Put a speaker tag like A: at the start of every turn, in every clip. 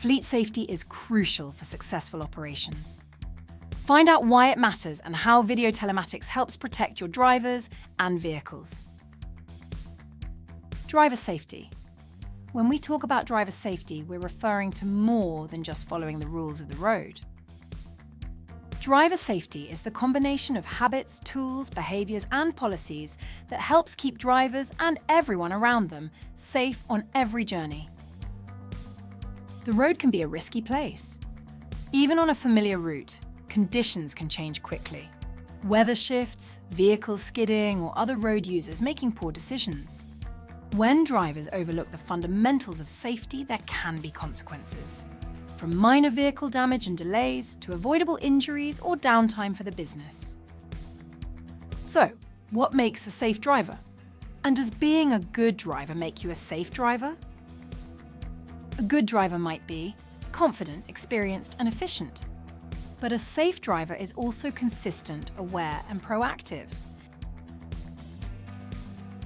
A: Fleet safety is crucial for successful operations. Find out why it matters and how video telematics helps protect your drivers and vehicles. Driver safety. When we talk about driver safety, we're referring to more than just following the rules of the road. Driver safety is the combination of habits, tools, behaviours and policies that helps keep drivers and everyone around them safe on every journey. The road can be a risky place. Even on a familiar route, conditions can change quickly. Weather shifts, vehicles skidding, or other road users making poor decisions. When drivers overlook the fundamentals of safety, there can be consequences. From minor vehicle damage and delays to avoidable injuries or downtime for the business. So, what makes a safe driver? And does being a good driver make you a safe driver? A good driver might be confident, experienced, and efficient. But a safe driver is also consistent, aware, and proactive.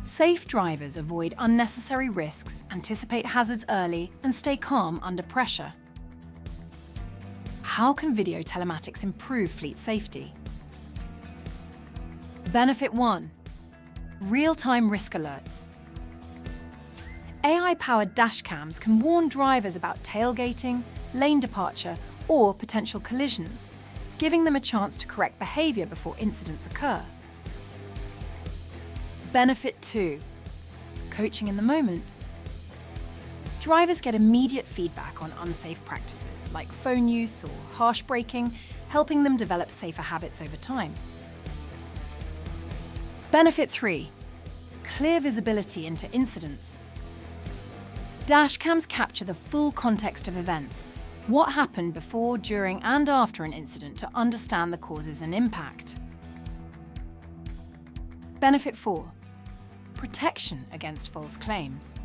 A: Safe drivers avoid unnecessary risks, anticipate hazards early, and stay calm under pressure. How can video telematics improve fleet safety? Benefit 1. Real-time risk alerts. AI-powered dashcams can warn drivers about tailgating, lane departure, or potential collisions, giving them a chance to correct behaviour before incidents occur. Benefit 2. Coaching in the moment. Drivers get immediate feedback on unsafe practices like phone use or harsh braking, helping them develop safer habits over time. Benefit 3. Clear visibility into incidents. Dashcams capture the full context of events, what happened before, during, and after an incident to understand the causes and impact. Benefit 4. Protection against false claims.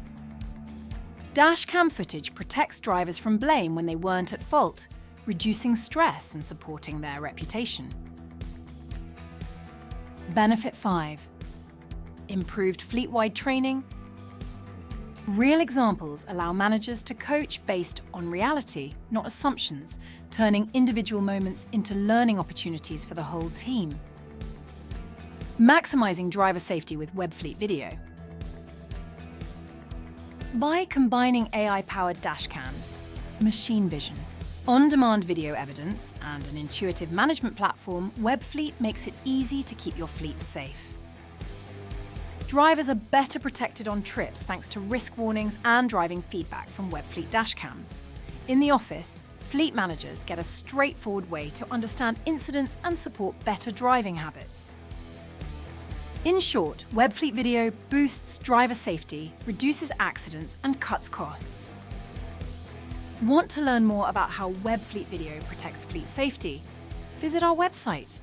A: Dashcam footage protects drivers from blame when they weren't at fault, reducing stress and supporting their reputation. Benefit 5. Improved fleet-wide training. Real examples allow managers to coach based on reality, not assumptions, turning individual moments into learning opportunities for the whole team. Maximising driver safety with Webfleet video. By combining AI-powered dashcams, machine vision, on-demand video evidence, and an intuitive management platform, Webfleet makes it easy to keep your fleet safe. Drivers are better protected on trips thanks to risk warnings and driving feedback from Webfleet dashcams. In the office, fleet managers get a straightforward way to understand incidents and support better driving habits. In short, Webfleet video boosts driver safety, reduces accidents, and cuts costs. Want to learn more about how Webfleet video protects fleet safety? Visit our website.